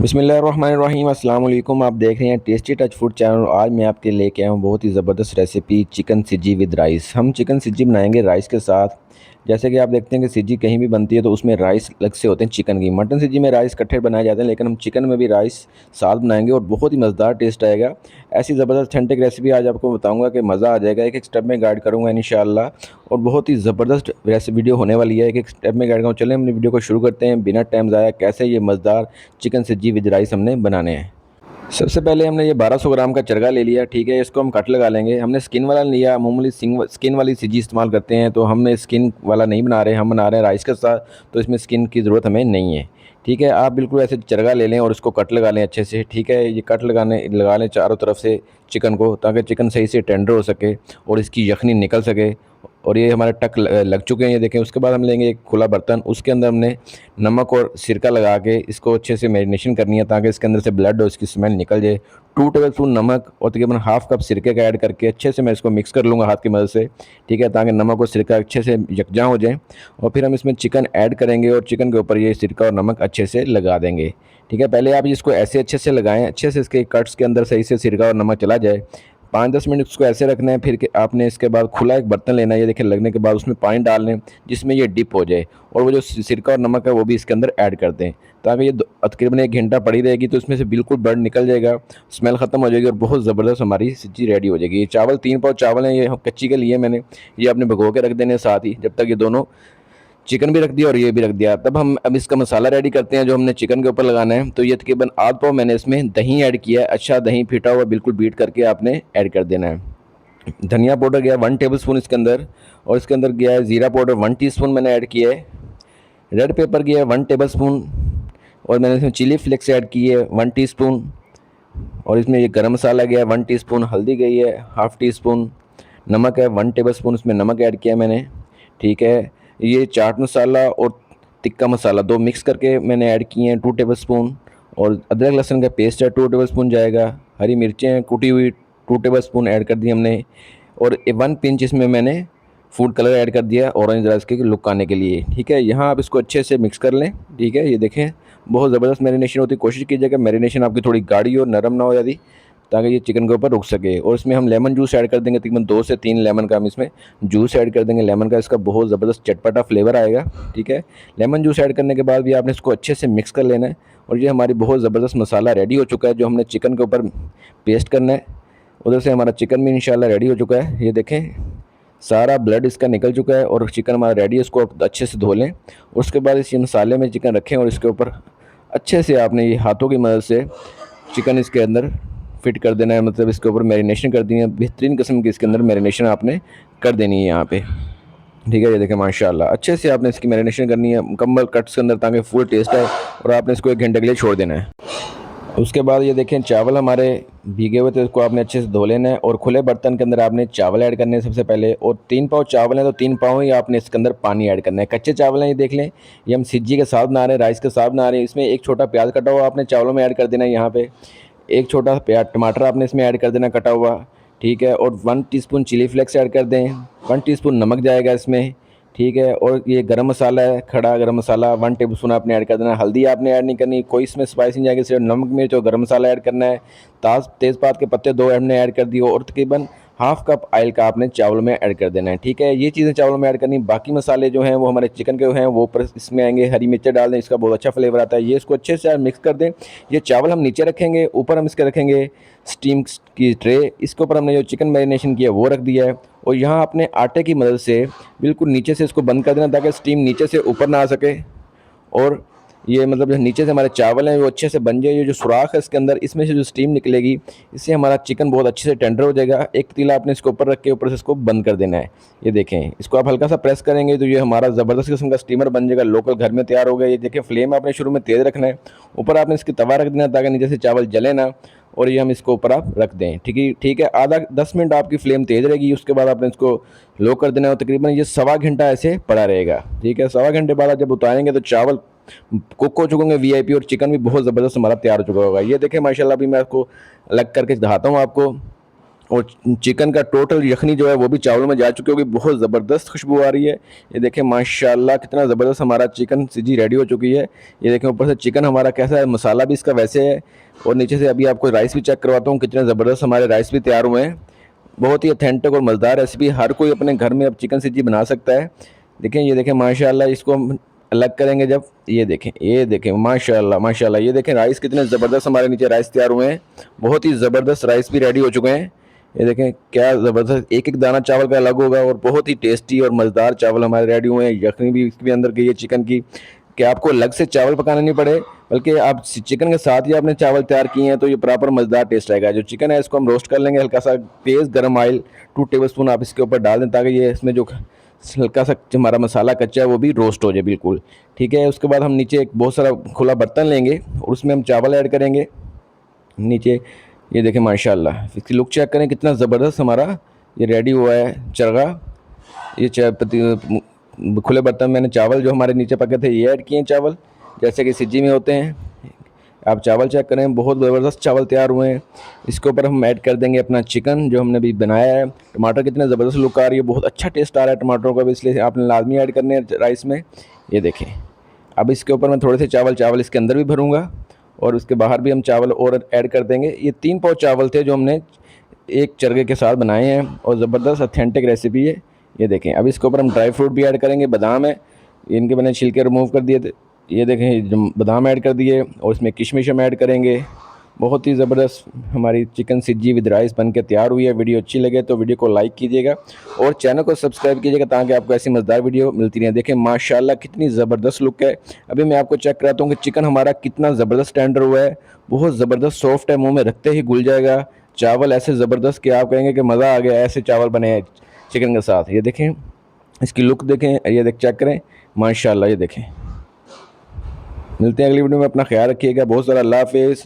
बिस्मिल्लाहिर्रहमानिर्रहीम अस्सलाम वालेकुम। आप देख रहे हैं टेस्टी टच फूड चैनल। आज मैं आपके लेके आया हूँ बहुत ही ज़बरदस्त रेसिपी चिकन सिज्जी विद राइस। हम चिकन सिज्जी बनाएंगे राइस के साथ। जैसे कि आप देखते हैं कि सिज्जी कहीं भी बनती है तो उसमें राइस अलग से होते हैं चिकन की। मटन सिज्जी में राइस इकट्ठे बनाए जाते हैं, लेकिन हम चिकन में भी राइस साथ बनाएंगे और बहुत ही मज़ेदार टेस्ट आएगा। ऐसी ज़बरदस्त ऑथेंटिक रेसिपी आज आपको बताऊँगा कि मज़ा आ जाएगा। एक एक स्टेप में गाइड करूँगा इंशाअल्लाह, और बहुत ही ज़बरदस्त रेसिपी वीडियो होने वाली है। एक एक स्टेप में गाइड करूँगा। चलें अपनी वीडियो को शुरू करते हैं बिना टाइम ज़ाया। कैसे ये मज़ेदार चिकन सज्जी विद राइस हमने बनाने हैं। सबसे पहले हमने ये 1200 ग्राम का चरगा ले लिया, ठीक है। इसको हम कट लगा लेंगे। हमने स्किन वाला लिया, मामूली स्किन वाली सज्जी इस्तेमाल करते हैं, तो हमने स्किन वाला नहीं बना रहे, हम बना रहे हैं राइस के साथ, तो इसमें स्किन की ज़रूरत हमें नहीं है, ठीक है। आप बिल्कुल ऐसे चरगा ले लें और इसको कट लगा लें अच्छे से, ठीक है। ये कट लगा लें चारों तरफ से चिकन को, ताकि चिकन सही से टेंडर हो सके और इसकी यखनी निकल सके। और ये हमारे टक लग चुके हैं, ये देखें। उसके बाद हम लेंगे एक खुला बर्तन, उसके अंदर हमने नमक और सिरका लगा के इसको अच्छे से मैरिनेशन करनी है, ताकि इसके अंदर से ब्लड और इसकी स्मेल निकल जाए। 2 टेबलस्पून नमक और तकरीबन हाफ़ कप सिरके का ऐड करके अच्छे से मैं इसको मिक्स कर लूँगा हाथ की मदद से, ठीक है, ताकि नमक और सिरका अच्छे से यकजां हो जाए। और फिर हम इसमें चिकन ऐड करेंगे और चिकन के ऊपर ये सिरका और नमक अच्छे से लगा देंगे, ठीक है। पहले आप इसको ऐसे अच्छे से लगाएं, अच्छे से इसके कट्स के अंदर सही से सिरका और नमक चला जाए। 5-10 मिनट उसको ऐसे रखना है। फिर आपने इसके बाद खुला एक बर्तन लेना है, ये देखिए लगने के बाद उसमें पानी डाल लें जिसमें ये डिप हो जाए, और वो जो सिरका और नमक है वो भी इसके अंदर ऐड कर दें, ताकि ये तकरीबन 1 घंटा पड़ी रहेगी, तो इसमें से बिल्कुल ब्लड निकल जाएगा, स्मेल ख़त्म हो जाएगी और बहुत ज़बरदस्त हमारी सब्ज़ी रेडी हो जाएगी। ये चावल 3 पाव चावल हैं, ये कच्ची के लिए मैंने, ये आपने भिगो के रख देने साथ ही, जब तक ये दोनों चिकन भी रख दिया और ये भी रख दिया। तब हम अब इसका मसाला रेडी करते हैं जो हमने चिकन के ऊपर लगाना है। तो ये तकरीबन आध पाव मैंने इसमें दही ऐड किया है। अच्छा दही फिटा हुआ बिल्कुल बीट करके आपने ऐड कर देना है। धनिया पाउडर गया 1 टेबलस्पून इसके अंदर, और इसके अंदर गया है ज़ीरा पाउडर 1 टीस्पून मैंने ऐड किया है। रेड पेपर गया है 1 टेबलस्पून, और मैंने इसमें चिली फ्लेक्स ऐड की है 1 टीस्पून, और इसमें ये गरम मसाला गया है 1 टीस्पून, हल्दी गई है हाफ़ टी स्पून, नमक है 1 टेबलस्पून, इसमें नमक ऐड किया मैंने, ठीक है। ये चाट मसाला और टिक्का मसाला 2 मिक्स करके मैंने ऐड किए हैं 2 टेबलस्पून, और अदरक लहसुन का पेस्ट है 2 टेबलस्पून जाएगा। हरी मिर्चें हैं कुटी हुई 2 टेबलस्पून ऐड कर दी हमने, और 1 पिंच इसमें मैंने फूड कलर ऐड कर दिया ऑरेंज राइस के लुक आने के लिए, ठीक है। यहाँ आप इसको अच्छे से मिक्स कर लें, ठीक है। ये देखें बहुत ज़बरदस्त मैरिनेशन होती है। कोशिश कीजिएगा मैरिनेशन आपकी थोड़ी गाढ़ी और नरम ना हो ज़्यादा, ताकि ये चिकन के ऊपर रुक सके। और इसमें हम लेमन जूस ऐड कर देंगे, तकरीबन 2 से 3 लेमन का हम इसमें जूस ऐड कर देंगे लेमन का। इसका बहुत ज़बरदस्त चटपटा फ्लेवर आएगा, ठीक है। लेमन जूस ऐड करने के बाद भी आपने इसको अच्छे से मिक्स कर लेना है। और ये हमारी बहुत ज़बरदस्त मसाला रेडी हो चुका है जो हमने चिकन के ऊपर पेस्ट करना है। उधर से हमारा चिकन भी इंशाल्लाह रेडी हो चुका है। ये देखें सारा ब्लड इसका निकल चुका है और चिकन हमारा रेडी है। इसको आप अच्छे से धो लें। उसके बाद इस मसाले में चिकन रखें और इसके ऊपर अच्छे से आपने ये हाथों की मदद से चिकन इसके अंदर फिट कर देना है, मतलब इसके ऊपर मैरिनेशन कर देनी है। बेहतरीन किस्म की इसके अंदर मैरिनेशन आपने कर देनी है यहाँ पे, ठीक है। ये देखें माशाल्लाह अच्छे से आपने इसकी मैरिनेशन करनी है मुकम्मल कट्स के अंदर, ताकि फुल टेस्ट आए, और आपने इसको 1 घंटे के लिए छोड़ देना है। उसके बाद ये देखें चावल हमारे भीगे हुए थे, उसको आपने अच्छे से धो लेना है, और खुले बर्तन के अंदर आपने चावल ऐड करने हैं सबसे पहले। और 3 पाव चावल हैं तो 3 पाव ही आपने इसके अंदर पानी ऐड करना है। कच्चे चावल हैं ये देख लें, ये हम सिज्जी के साथ बना रहे हैं, राइस के साथ बना रहे हैं। इसमें एक छोटा प्याज कटा हुआ आपने चावलों में ऐड कर देना है। यहाँ पे एक छोटा प्याज टमाटर आपने इसमें ऐड कर देना कटा हुआ, ठीक है। और 1 टीस्पून चिली फ्लेक्स ऐड कर दें, 1 टीस्पून नमक जाएगा इसमें, ठीक है। और ये गरम मसाला है, खड़ा गरम मसाला 1 टेबलस्पून आपने ऐड कर देना है। हल्दी आपने ऐड नहीं करनी, कोई इसमें स्पाइस नहीं जाएगी, सिर्फ नमक मिर्च और गरम मसाला ऐड करना है। तेज़पात के पत्ते 2 हमने ऐड कर दिए, और तकरीबन हाफ़ कप ऑयल का आपने चावल में ऐड कर देना है, ठीक है। ये चीज़ें चावल में ऐड करनी। बाकी मसाले जो हैं वो हमारे चिकन के हैं वो ऊपर इसमें आएंगे। हरी मिर्चें डाल दें, इसका बहुत अच्छा फ्लेवर आता है। ये इसको अच्छे से मिक्स कर दें। ये चावल हम नीचे रखेंगे, ऊपर हम इसके रखेंगे स्टीम की ट्रे। इसके ऊपर हमने जो चिकन मैरिनेशन किया है वो रख दिया है, और यहाँ अपने आटे की मदद से बिल्कुल नीचे से इसको बंद कर देना, ताकि स्टीम नीचे से ऊपर ना आ सके। और ये मतलब जो नीचे से हमारे चावल हैं वो अच्छे से बन जाए। ये जो सुराख है इसके अंदर, इसमें से जो स्टीम निकलेगी, इससे हमारा चिकन बहुत अच्छे से टेंडर हो जाएगा। एक पतीला आपने इसको ऊपर रख के ऊपर से इसको बंद कर देना है। ये देखें इसको आप हल्का सा प्रेस करेंगे तो ये हमारा ज़बरदस्त किस्म का स्टीमर बन जाएगा, लोकल घर में तैयार हो गया। ये देखें फ्लेम आपने शुरू में तेज़ रखना है, ऊपर आपने इसकी तवा रख देना ताकि नीचे से चावल जले ना, और ये हम इसको ऊपर आप रख दें, ठीक है। आधा 10 मिनट आपकी फ्लेम तेज़ रहेगी, उसके बाद आपने इसको लो कर देना है। तकरीबन ये 1.25 घंटा ऐसे पड़ा रहेगा, ठीक है। 1.25 घंटे बाद आप जब उतारेंगे तो चावल कुक हो चुके होंगे वीआईपी, और चिकन भी बहुत ज़बरदस्त हमारा तैयार हो चुका होगा। ये देखें माशाल्लाह, अभी मैं आपको अलग करके दिखाता हूँ आपको। और चिकन का टोटल यखनी जो है वो भी चावलों में जा चुकी होगी, बहुत ज़बरदस्त खुशबू आ रही है। ये देखें माशाल्लाह कितना ज़बरदस्त हमारा चिकन सिजी रेडी हो चुकी है। ये देखें ऊपर से चिकन हमारा कैसा है, मसाला भी इसका वैसे है, और नीचे से अभी आपको राइस भी चेक करवाता हूँ कितने ज़बरदस्त हमारे राइस भी तैयार हुए हैं। बहुत ही ऑथेंटिक और मज़ेदार रेसिपी, हर कोई अपने घर में अब चिकन सिजी बना सकता है। देखें, ये देखें माशाल्लाह, इसको हम अलग करेंगे जब, ये देखें माशाल्लाह माशाल्लाह, ये देखें राइस कितने ज़बरदस्त हमारे नीचे राइस तैयार हुए हैं। बहुत ही ज़बरदस्त राइस भी रेडी हो चुके हैं। ये देखें क्या ज़बरदस्त, एक एक दाना चावल का अलग होगा, और बहुत ही टेस्टी और मज़ेदार चावल हमारे रेडी हुए हैं। यखनी भी इसके भी अंदर गई है चिकन की, कि आपको अलग से चावल पकाना नहीं पड़े, बल्कि आप चिकन के साथ ही आपने चावल तैयार किए हैं, तो ये प्रॉपर मज़ेदार टेस्ट आएगा। जो चिकन है इसको हम रोस्ट कर लेंगे, हल्का सा तेज़ गर्म ऑयल 2 टेबलस्पून आप इसके ऊपर डाल दें, ताकि ये इसमें जो हल्का सा हमारा मसाला कच्चा है वो भी रोस्ट हो जाए बिल्कुल। ठीक है, उसके बाद हम नीचे एक बहुत सारा खुला बर्तन लेंगे और उसमें हम चावल ऐड करेंगे नीचे। ये देखें माशाल्लाह, इसकी लुक चेक करें कितना ज़बरदस्त हमारा ये रेडी हुआ है चरगा। ये खुले बर्तन में मैंने चावल जो हमारे नीचे पके थे ये ऐड किए हैं चावल, जैसे कि सिज्जी में होते हैं। आप चावल चेक करें, बहुत ज़बरदस्त चावल तैयार हुए हैं। इसके ऊपर हम ऐड कर देंगे अपना चिकन जो हमने अभी बनाया है। टमाटर कितने ज़बरदस्त लुक आ रही है, बहुत अच्छा टेस्ट आ रहा है टमाटरों का भी, इसलिए आपने लाजमी ऐड करने हैं राइस में। ये देखें, अब इसके ऊपर मैं थोड़े से चावल इसके अंदर भी भरूँगा, और उसके बाहर भी हम चावल और ऐड कर देंगे। ये 3 पाव चावल थे जो हमने एक चरगे के साथ बनाए हैं, और ज़बरदस्त ऑथेंटिक रेसिपी है। ये देखें, अब इसके ऊपर हम ड्राई फ्रूट भी ऐड करेंगे। बादाम है, इनके मैंने छिलके रिमूव कर दिए थे। ये देखें बादाम ऐड कर दिए, और इसमें किशमिश हम ऐड करेंगे। बहुत ही ज़बरदस्त हमारी चिकन सिज्जी विद राइस बन के तैयार हुई है। वीडियो अच्छी लगे तो वीडियो को लाइक कीजिएगा और चैनल को सब्सक्राइब कीजिएगा, ताकि आपको ऐसी मज़ेदार वीडियो मिलती रहे। देखें माशाल्लाह कितनी ज़बरदस्त लुक है। अभी मैं आपको चेक कराता हूँ कि चिकन हमारा कितना ज़बरदस्त टेंडर हुआ है, बहुत ज़बरदस्त सॉफ्ट है, मुँह में रखते ही घुल जाएगा। चावल ऐसे ज़बरदस्त कि आप कहेंगे कि मज़ा आ गया, ऐसे चावल बने हैं चिकन के साथ। ये देखें, इसकी लुक देखें, ये चेक करें माशाल्लाह। ये देखें, मिलते हैं अगली वीडियो में, अपना ख्याल रखिएगा। बहुत सारा अल्लाह हाफ़िज़।